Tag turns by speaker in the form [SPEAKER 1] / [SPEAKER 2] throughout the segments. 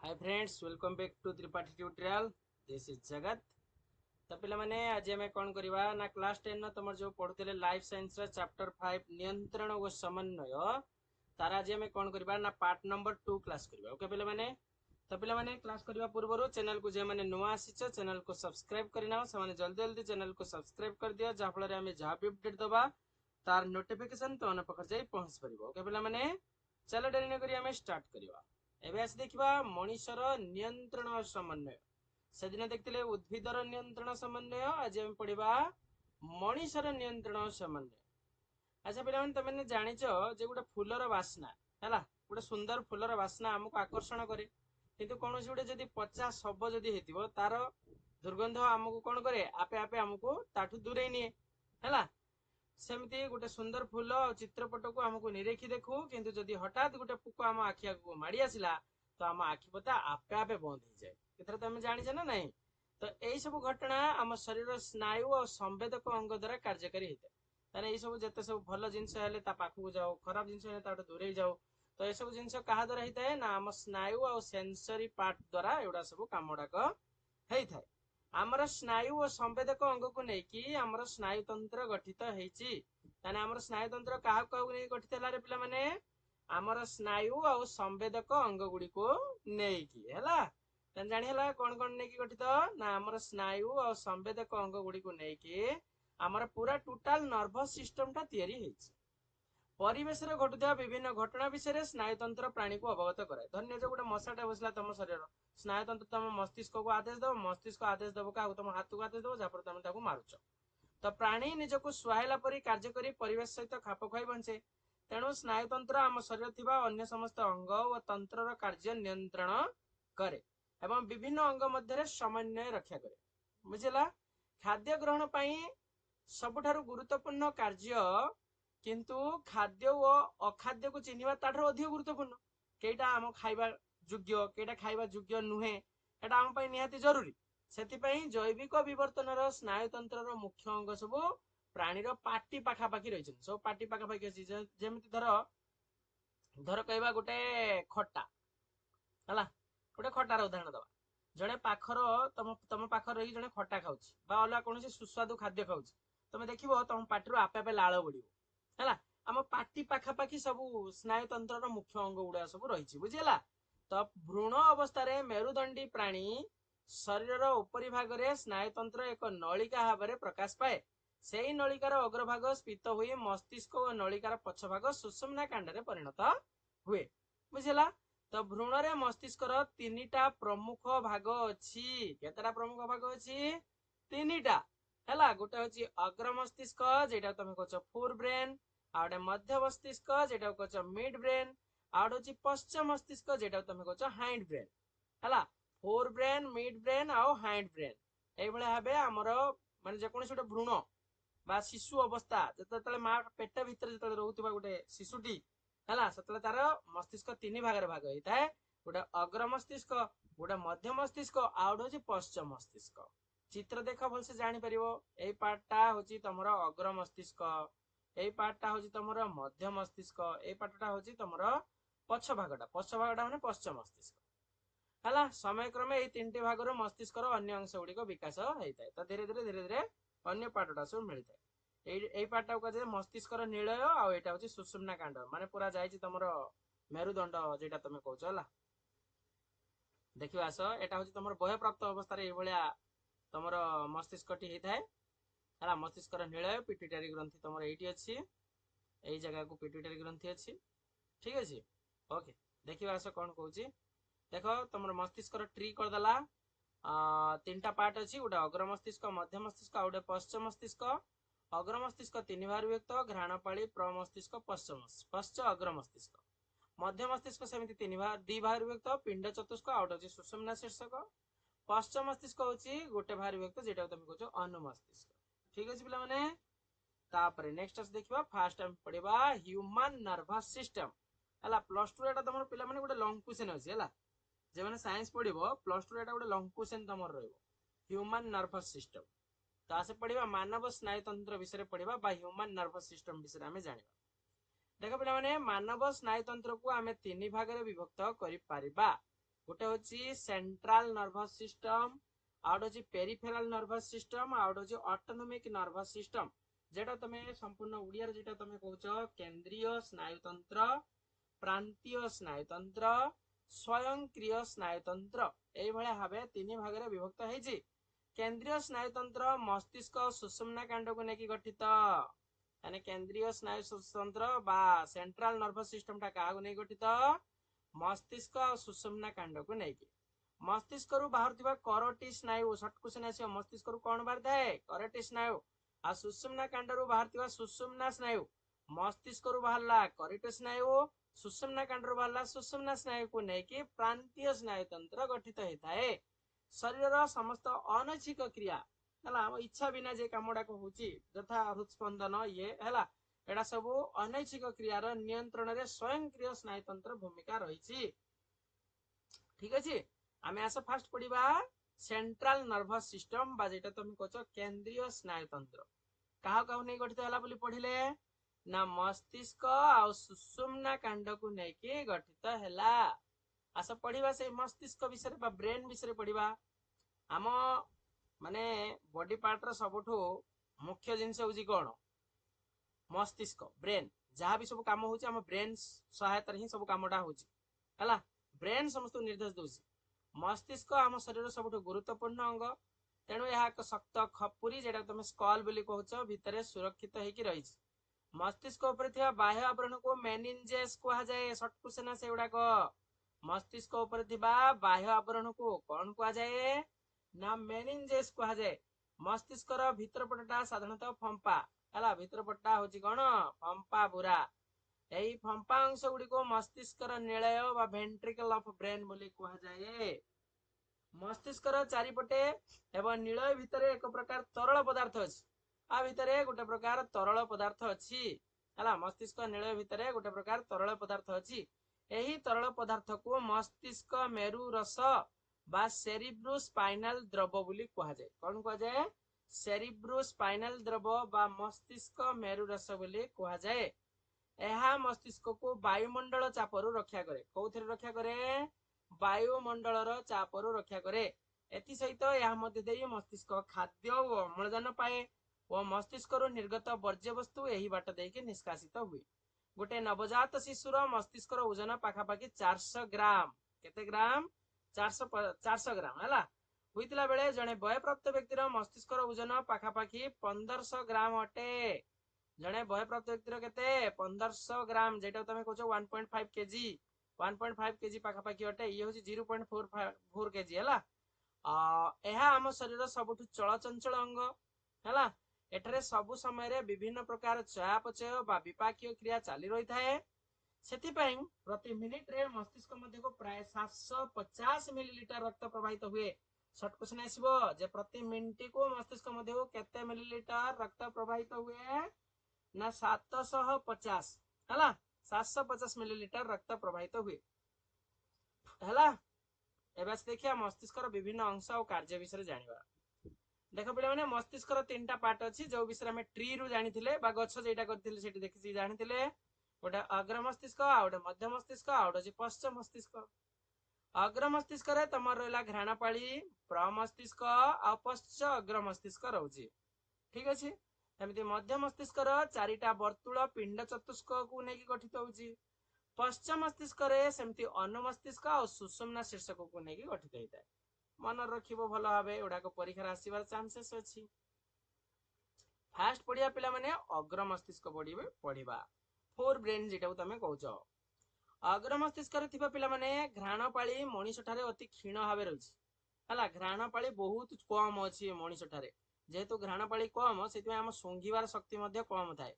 [SPEAKER 1] Hi friends, welcome back to Tripathi tutorial. This is Jagat. तो पिला माने आज हमें कौन करवा ना क्लास 10 न तुम जो पढ़ुते लाइफ साइंस चैप्टर 5 नियंत्रण और समन्वय तार आज हमें कौन करवा ना पार्ट नंबर 2 क्लास करवा। ओके पिला माने, तो पिला माने क्लास करवा पूर्व चैनल को जे माने नुआ आसीच चैनल को सब्सक्राइब करना से माने जल्दी जल्दी चैनल को सब्सक्राइब कर दियो जा फल हमें जहाँ भी अपडेट दबा तार नोटिफिकेशन तो पाखर जाई पहुंच परिबो। ओके पिला माने, चलो डेरी न करी हमें स्टार्ट करवा। एबे आसी देखिबा मनुष्यर नियंत्रण और समन्वय। सेदिन देखते उद्भिदर नियंत्रण समन्वय, आज हम पढ़ा मनुष्यर नियंत्रण और समन्वय। अच्छा पे तुमने जाच जो गोटे फूलर बास्ना है, गोटे सुंदर फूलर बास्ना आमको आकर्षण करे, किंतु कौन गोटे जदि पचा शब जदि तार दुर्गंध आमको कौन करे आपे आपे आमको ताठू दूरे निए है। सेमती गोटे सुंदर फूल चित्रपट को आमको निरेखी देखू, किंतु जदि हठात गोटे पुक आम आखि आगे माड़ी आसला तो आम आखि पता आपे आपे बंद हो जाए। एथर तुम जानी ना नहीं? तो यही सब घटना आम शरीर स्नायु और संवेदक अंग द्वारा कार्यकारी होता है। ताने ये सब जिते सब भल जिनस पाखक जाओ, खराब जिनस दूरे जाओ, तो यह सब जिनस क्या द्वारा होता है ना आम स्नायु और सेंसरी पार्ट द्वारा एगुड़ा सब कम गुड़ाक होता है। आमर स्नायु और संवेदक अंग को लेकिन आमर स्नायु तंत्र गठित होती। आमर स्नायु तंत्र क्या नहीं गठित है पिला माने आमर स्नायु और संवेदक अंग गुड़ी को नहीं जानी कौन कौन नहीं गठित ना आमर स्नायु और संवेदक अंग गुड़ी को लेकिन आमर पूरा टोटाल नर्भस सिस्टम टा तैयारी होती। परिवेश घटुवा विभिन्न घटना विषय स्नायुतंत्र प्राणी को अवगत कराए। धन्य जो गोटे मशाटा बसला तुम शरीर, स्नायुतंत्र तुम मस्तिष्क को आदेश दब, मस्तिष्क आदेश दब क्या तुम हाथ को आदेश दब जहाँ तुम मारुच। तो प्राणी निजक सुहाइला परी कार्य करी परिवेश सहित खाप खुआई बंचे। तेणु स्नायुतंत्र आम शरीर थिबा अन्य समस्त अंग और तंत्र कार्य नियंत्रण करे एवं विभिन्न अंग मध्य समन्वय रक्षा करे। बुझला? खाद्य ग्रहण पाई सबुठारु गुरुत्वपूर्ण कार्य, किंतु खाद्य और अखाद्य को चिन्हवा ताठर अधिक गुरुत्वपूर्ण। केटा आम खाइबा योग्य केटा खाइबा योग्य नुहे, एटा आम पई निहाती जरूरी। सेतिपई जैविक विवर्तन स्नायुतंत्र मुख्य अंग सब प्राणीर पाटी पाखापाखि रही। सब पाटी पाखापाखि अच्छी। जमी धर धर कहवा गोटे खटा है, गोटे खटार उदाहरण दवा। जड़े पाखर तुम पाखर रही जड़े खटा खाऊ अलग कौन सुस्वादु खाद्य खाऊ, तुम देख तुम पार्टी आपे आपे लाल बढ़ है। आम पाटी पाखापाखि सब स्नायुतंत्र मुख्य अंग गुड़ा सब रही। बुझीगला? तो भ्रूण अवस्था मेरुदंडी प्राणी शरीर उपरी भाग में स्नायुतंत्र एक नलिका भाव में प्रकाश पाए। से ही नलिकार अग्रभाग स्फीत हुए मस्तिष्क और नलिकार पछभाग सुषुम्ना कांड में परिणत हुए। बुझीगला? तो भ्रूण रे मस्तिष्क तीनटा प्रमुख भाग अच्छी। केतटा प्रमुख भाग अच्छी? तीनटा है। गोटे हूँ अग्र मस्तिष्क जेटा तुम कह फोर ब्रेन, आउटे मध्य मस्तिष्क जेटा कह मिड ब्रेन, आउट हूँ पश्चिम मस्तिष्क जेटा तुम कह हाइंड ब्रेन है। फोर ब्रेन, मिड ब्रेन आउ हाइंड ब्रेन ये भाव आमर मान जेको गोटे भ्रूण बा शिशु अवस्था जो माँ पेट भितर जो रोकवा गोटे शिशुटी है से तार मस्तिष्क तीन भाग भाग होता है। गोटे अग्र मस्तिष्क, गोटे मध्य मस्तिष्क, आउट हूँ पश्चिम मस्तिष्क। चित्र देख भलसे जापर यही पार्टा हूँ तुम अग्र मस्तिष्क, यही पार्टा हूँ तुम मध्य मस्तिष्क, यही पार्टा हूँ तुम पछ भागटा माने पश्चिम मस्तिष्क है। समय क्रमे ये तीन भाग मस्तिष्क अन्य अंश गुड़िक विकास होता है। तो धीरे धीरे धीरे धीरे अन्य पार्टा सब मिलता है। यही पार्टा को कहे मस्तिष्क निलय आईटा हूँ सुषुम्ना कांड माने पूरा जाइए तुम मेरुदंड जेटा तुम कौच है। देख आस एटा हूँ तुम बह प्राप्त अवस्था तुम मस्तिष्क टी होता है। मस्तिष्क निलय पिट्यूटरी ग्रंथि तुम ये अच्छी, यही जगह को पिट्यूटरी ग्रंथि अच्छी। ठीक अच्छे। ओके, देखिए आस कौन कौन देख तुम मस्तिष्क ट्री करदेला। तीन टा पार्ट अच्छी, गोटे अग्र मस्तिष्क, मध्य मस्तिष्क, गोटे पश्चिम मस्तिष्क। अग्र मस्तिष्क तीन भाग विभक्त, घ्राणपाली, प्रमस्तिष्क, पश्च अग्र मस्तिष्क। मध्य मस्तिष्क सेमती तीन भाग दी भाग विभक्त, पिंड चतुष्क, आउट हूँ सुषुम्ना शीर्षक। पश्चिम मस्तिष्क हूँ गोटे भाग विभक्त जेटा तुम कह अनुमस्तिष्क। ठीक अच्छे पे। तापर नेक्स्ट देखा फास्ट टाइम पढ़ा ह्यूमन नर्भस सिस्टम है। प्लस टू तुम पिला माने गोटे लंग क्वेश्चन अच्छी है। जो मैंने साइंस पढ़ो प्लस टू गोटे लंग क्वेश्चन तुम ह्यूमन नर्भस सिस्टम। तो आसे पढ़ा मानव स्नायुतंत्र विषय पढ़ा ह्यूमन नर्भस सिस्टम विषय आम जाना। देख पे मानव स्नायुतंत्र को आम तीन भाग में विभक्त कर। गोटे होची सेंट्रल नर्वस सिस्टम, आउट होची पेरिफेरल नर्वस सिस्टम, आउट होची ऑटोनोमिक नर्वस सिस्टम। जेटा तमे संपूर्ण उड़िया जेटा तमे कहउछ केंद्रीय स्नायुतंत्र, प्रांतीय स्नायुतंत्र, स्वयंक्रिय स्नायुतंत्र, एई भले भाबे तीन भाग रे विभक्त हेछि। केंद्रीय स्नायुतंत्र मस्तिष्क सुषुम्ना कांड को नेकी गठित, यानी केंद्रीय स्नायुतंत्र बा सेंट्रल नर्वस सिस्टम टा काहा को नै गठित, मस्तिष्क और सुषुम्ना कांड को नेकी। मस्तिष्क रु बाहर करोटी स्नायु, शॉर्ट क्वेश्चन आसी मस्तिष्क रु कौन बाहर थाए, करोटी स्नायु। आ सुषुम्ना कांड रु बाहर सुषुम्ना स्नायु, मस्तिष्क रु बाहरला करोटी स्नायु, सुषुम्ना कांड रु बाहरला सुषुम्ना स्नायु को नेकी प्रांतीय स्नायुतंत्र गठित होता है। शरीर समस्त अनैच्छिक क्रिया हला हम इच्छा बिना जे कामडा को होची यथा हृदस्पंदन ये हला एडा सब अनैच्छिक क्रियार नियंत्रण रे स्वयंक्रिय स्नायुतंत्र भूमिका रही। ठीक अछि, आमे आस फास्ट पढ़िबा सेंट्रल नर्वस सिस्टम बा जेटा तुम कहछ केंद्रीय स्नायुतंत्र काहा काहू नै गठित होला बोली पढ़िले ना मस्तिष्क आ सुषुम्ना कांड को नेकी गठित हैला। आस पढ़िबा से मस्तिष्क विषय बा ब्रेन विषय पढ़िबा। आम माने बॉडी पार्ट रो सबठो मुख्य जिंस होची कोन, मस्तिष्क ब्रेन। जहाँ भी सब काम होची हम ब्रेन सहायता ही सब कामटा होची हला। ब्रेन समस्त निर्देश दोची। मस्तिष्क आम शरीर सबठो गुरुत्वपूर्ण अंग, तेणु यह एक शक्त खपुरी जेटा तुम स्कल बोली कहउछ भितरे सुरक्षित हेकी रहिछि। मस्तिष्क ऊपर थिया बाह्य आवरण को मेनिंजेस कहा जाए। शॉर्ट क्वेश्चन से एडा को मस्तिष्क ऊपर थिबा बाह्य आवरण को कौन कहा जाए ना मेनिंजेस कहा जाए। मस्तिष्क रो भीतर पटटा साधारणतः फंपा हला, भीतर पटटा होची कोन फंपा बुरा। एई फंपा अंश गुडी को मस्तिष्क रो निलय बा वेंट्रिकल ऑफ ब्रेन बोली कहा जाए। मस्तिष्क रो चारिपटे एवं निलय भितरे एक प्रकार तरल पदार्थ अछि। आ भितरे गोटे प्रकार तरल पदार्थ अछि हला। मस्तिष्क निलय भितरे गोटे प्रकार तरल पदार्थ अछि। एही तरल पदार्थ को मस्तिष्क मेरु रस बा सेरिब्रो स्पाइनल द्रव बोली कहा जाए। कौन कहा जाए, सेरिब्रो स्पाइनल द्रव बा मस्तिष्क मेरु रस बोली कहा जाए। एहा मस्तिष्क को वायुमंडल चापरु रक्षा करे। कौथिरे रक्षा करे, वायुमंडल रो चापरु रक्षा करे। एथि सहित यह मध्य देई मस्तिष्क खाद्य और अम्लजान पाए और मस्तिष्क रो निर्गत वर्ज्य वस्तु एही बाट देके निष्कासित हुए। गोटे नवजात शिशुर मस्तिष्क रो ओजन पाखापाखि 400 ग्राम, केते ग्राम 400 ग्राम हला होइतला बेले जने वयप्राप्त व्यक्तिर मस्तिष्क रो ओजन पाखापाखि 1500 ग्राम अटे। जने वयप्राप्त व्यक्तिर केते 1500 ग्राम, जेटा तमे कहछो 1.5 केजी, 1.5 केजी पाखापाखि अटे। ये होची 0.44 केजी हला। एहा आम शरीर सबठु चलचंचल अंग हला। एठरे सबु समय रे विभिन्न प्रकार चयापचय बा विपाकीय क्रिया चाली रही थाए। सेथिपाई प्रति मिनिट रे मस्तिष्क मध्य को प्राय 750 मिलीलीटर रक्त प्रवाहित हुए। शॉर्ट क्वेश्चन आसीबो जे प्रति मिनिट को मस्तिष्क मध्य को केते मिलीलीटर रक्त प्रवाहित हुए ना 750 हला, 750 मिलीलीटर रक्त प्रवाहित हुए हला। एबे देखिया मस्तिष्क रो विभिन्न अंश और कार्य विषय जानिबा। देख पिला माने मस्तिष्क रो तीनटा पार्ट अछि जो विषय में ट्री रु जानिथिले बा गछ जेटा करथिले सेठी देखि जानिथिले। गोटे अग्र मस्तिष्क आ गोटे मध्य मस्तिष्क आ गोटे पश्च मस्तिष्क। अग्र मस्तिष्क रे तमर रहला घ्राणपाली, प्रमस्तिष्क आ पश्च अग्र मस्तिष्क रहउची। ठीक अछि। एमिति मध्य मस्तिष्क रो चारिटा वर्तुल पिंड चतुष्क को नेकी गठित होउची। पश्च मस्तिष्क रे सेमति अनुमस्तिष्क और सुषुम्ना शीर्षक को नेकी गठित होइताय। मन रखिबो भलो भाबे, एडाक परीक्षा आसीबार चांसेस अछि। फास्ट पढ़िया पिला माने अग्र मस्तिष्क पढ़िबा फोर ब्रेन जेटा तमे कहउछ। अग्र मस्तिष्क रे थिबा पिला माने घ्राणपाली मनीष ठारे अति क्षीण भाबे रहिछि हला। घ्राणपाली बहुत कम अछि मनीष ठारे, जेहेतु घ्राणपाली कम सेति हम सुंघिबार शक्ति मध्ये कम थाए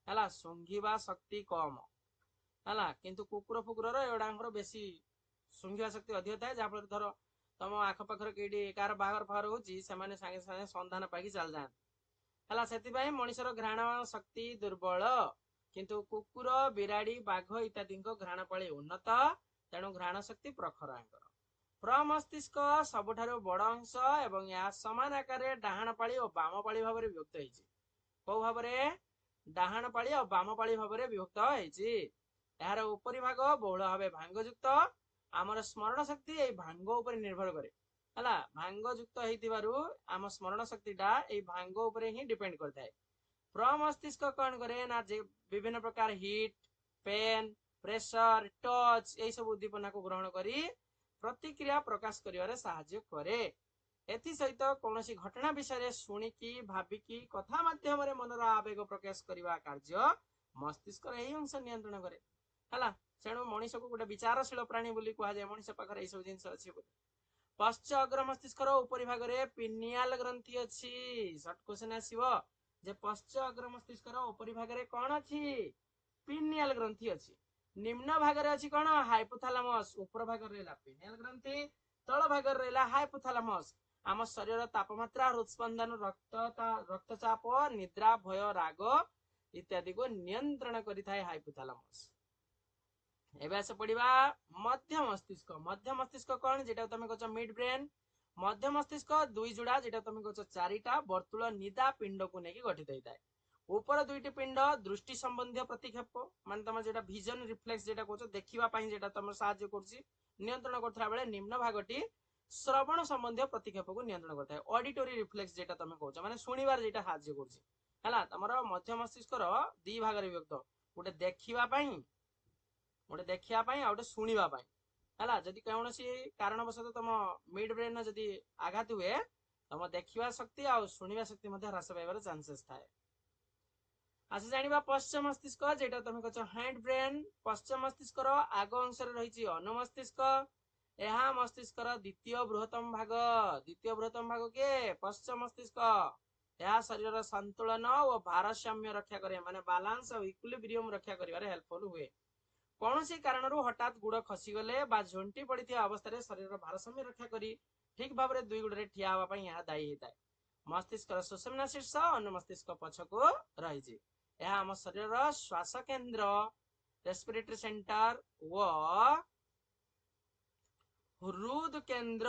[SPEAKER 1] हला। सुंघिबा शक्ति कम हला, किंतु कुकुर फुकुर रो एडांकर बेसी सुंघिबा शक्ति अधिक थाए। जा पर धरो तम आख पाखर केडी कार बागर फार होची से माने संगे संगे संधान पाकी चल जान हला। सेति भाई मनीषर घ्राण शक्ति दुर्बल, किंतु कुकुर, बिराड़ी, बाघ इत्यादि घ्राणपाली उन्नत, तेणु घ्राण शक्ति प्रखर। प्रमस्तिष्क सबठारो बड़ अंश एवं या समान आकार डाहाण पाली और बाम पाली भाव विभक्त होइछि। को भाव डाहाण पाली और बाम पाली भाव विभक्त होइछि। यार उपरि भाग बहुल भाव भांगयुक्त आमर स्मरण शक्ति ए भांग ऊपर निर्भर करे हला भांग युक्त हेतिबारु आम स्मरण शक्ति टा ए भांग ऊपर ही डिपेंड करता है। प्रमस्तिष्क कौन करे ना विभिन्न प्रकार हिट पेन प्रेशर टच यही सब उद्दीपना को ग्रहण करी प्रतिक्रिया प्रकाश करिवारे साहाय्य करे। एथि सहित कौनसी घटना विषय शुणिकी भाविकी कथा माध्यम मनर आवेग प्रकाश करने कार्य मस्तिष्क यही अंश नियंत्रण करे हला तेणु मनीष को गोटे विचारशील प्राणी बोली कह जाए मनीष पाखर यही सब जिन अच्छी पश्च अग्र मस्तिष्क उपरी भाग में पिनियाल ग्रंथि अच्छी सर्ट क्वेश्चन आसीबो जे पश्च अग्र मस्तिष्क उपरी भाग में कौन अच्छी पिनियाल ग्रंथि अच्छी निम्न भाग में अच्छी कौन हाइपोथालामस ऊपर भाग रहा पिनियाल ग्रंथि तल भाग रहा हाइपोथालामस आम शरीर तापमात्रा हृदस्पंदन रक्तचाप निद्रा भय राग इत्यादि को नियंत्रण करिथाय हाइपोथालामस। एबे आसे पढ़िबा मध्य मस्तिष्क कौन जेटा तुम कहछ मिड ब्रेन मध्य मस्तिष्क दुई जुड़ा जेटा तुम कहछ चारिटा वर्तुल निदा पिंड को नेकी गठित होइताय। ऊपर दुईटी पिंड दृष्टि संबंधी प्रतिक्षेप माने तुम जेटा विजन रिफ्लेक्स जेटा कहछ देखिबा पई जेटा तुम सहाय्य करछि नियंत्रण करथला बेले निम्न भागटी श्रवण संबंधी प्रतिक्षेप को नियंत्रण करता है। ऑडिटरी रिफ्लेक्स जेटा तुम कहछ माने सुनिबार जेटा सहाय्य करछि हला तमरो मध्य मस्तिष्क दी भाग रे विभक्त गोटे देखिबा पई गोटे देखिया पई आ गोटे सुनिबा पई हला जदि कौनसी कारणवशत तुम मिड ब्रेन जदि आघात हुए तुम देखिबा शक्ति आ सुनिबा शक्ति मध्ये ह्रास पाइबार चांसेस थाए। आसे जानिबा पश्चिम मस्तिष्क जेटा तुम कहछ हैंड ब्रेन पश्चिम मस्तिष्क आग अंश रे रहिछि अनुमस्तिष्क यह मस्तिष्क द्वितीय बृहत्तम भाग के पश्चिम मस्तिष्क यह शरीर संतुलन और भारसाम्य रक्षा करे माने बैलेंस और इक्विलिब्रियम रक्षा करिवारे हेल्पफुल हुए। कौन सी कारण हठात गुड़ खसी गले बा झंटी पड़ी अवस्था शरीर भारसाम्य रक्षा करी ठीक भाव में दुई गुड़े ठिया होगा यह दायी होता है। मस्तिष्क सुषुम्ना शीर्ष अनुमस्तिष्क पछकू रही आम शरीर श्वास केन्द्र रेस्पिरेटरी सेंटर व हृद केन्द्र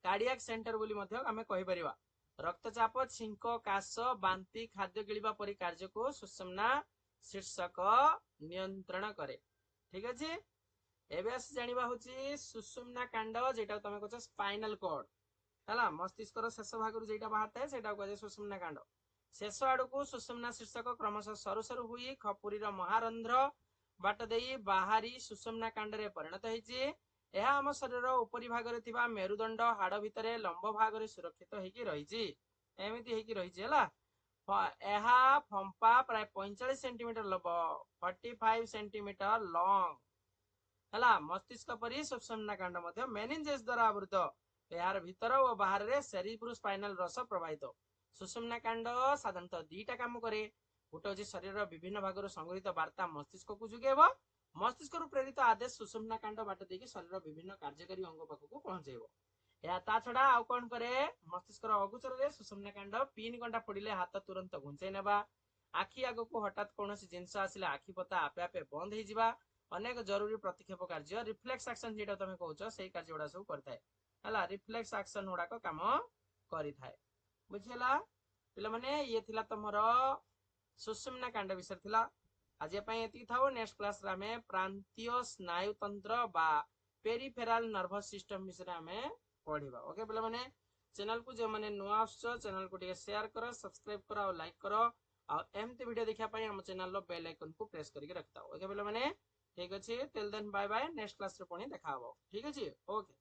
[SPEAKER 1] कार्डियाक सेंटर बोली आमे कहि परिबा। रक्तचाप छिंक काश बांती खाद्य गिळिबा परि कार्य को सुषुम्ना शीर्षक नियंत्रण करे। ठीक अछि एबे जानिबा होची सुषुम्ना कांड जेटा तमे कहछ स्पाइनल कॉर्ड हला मस्तिष्क रो शेष भाग रु जेटा बाहर थाए सेटा कहछ सुषुम्ना कांड शेष आडू को सुषुम्ना शीर्षक क्रमशः सरु सरु हुई खपुरी रो महारंध्र बाट देई बाहरी सुषुम्ना कांड रे परिणत होईची। यह आम शरीर उपरी भाग रे थिबा मेरुदंड हाड़ भितरे लंब भाग रे सुरक्षित होईकी रहिची एमिति होईकी रहिची हला एहा फंपा प्राय 45 सेंटीमीटर लंब 45 सेंटीमीटर लॉन्ग हला मस्तिष्क परि सुषुम्ना कांड मध्ये मेनिंजेस द्वारा आवृत यार भीतर और बाहर रे सेरिब्रोस्पाइनल रस प्रवाहित सुषुम्ना कांड साधारणतः दीटा काम करे गोटे होची शरीर विभिन्न भाग संग्रहित वार्ता मस्तिष्क को जुगेबो मस्तिष्क प्रेरित आदेश सुषुम्ना कांड बाट देखि शरीर विभिन्न कार्यकारी अंग पाखक पहुंचेबो। या ता छडा आउ कोन करे मस्तिष्क अगोचर रे सुषुम्ना कांड पिन घंटा पड़िले हाथ तुरंत घुंचै नेबा आखि आग को हठात कोनोसी जिंस आसिले आखि पता आपे आपे बंद हे जिबा अनेक जरूरी प्रतिक्षेप कार्य रिफ्लेक्स एक्शन जेटा तमे कहउछ सेही कार्य उडा सब करथाय हला रिफ्लेक्स एक्शन उडा को काम करिथाय बुझिला पिला माने ये थिला तमरो सुषुम्ना कांड विषय थिला आज एति थाओ नेक्स्ट क्लास रे हमें प्रांतीय स्नायु तंत्र बा पेरिफेरल नर्वस सिस्टम विषय हमें पढ़िबा। ओके पिला माने चैनल को जे माने नुआ आछो चैनल को टिके शेयर करो सब्सक्राइब करो और लाइक करो और एमती वीडियो देखा पई हम चैनल लो बेल आइकन को प्रेस करके रखता। ओके पिला माने ठीक अछि till then bye bye next class रे पणी देखा हो ठीक अछि ओके।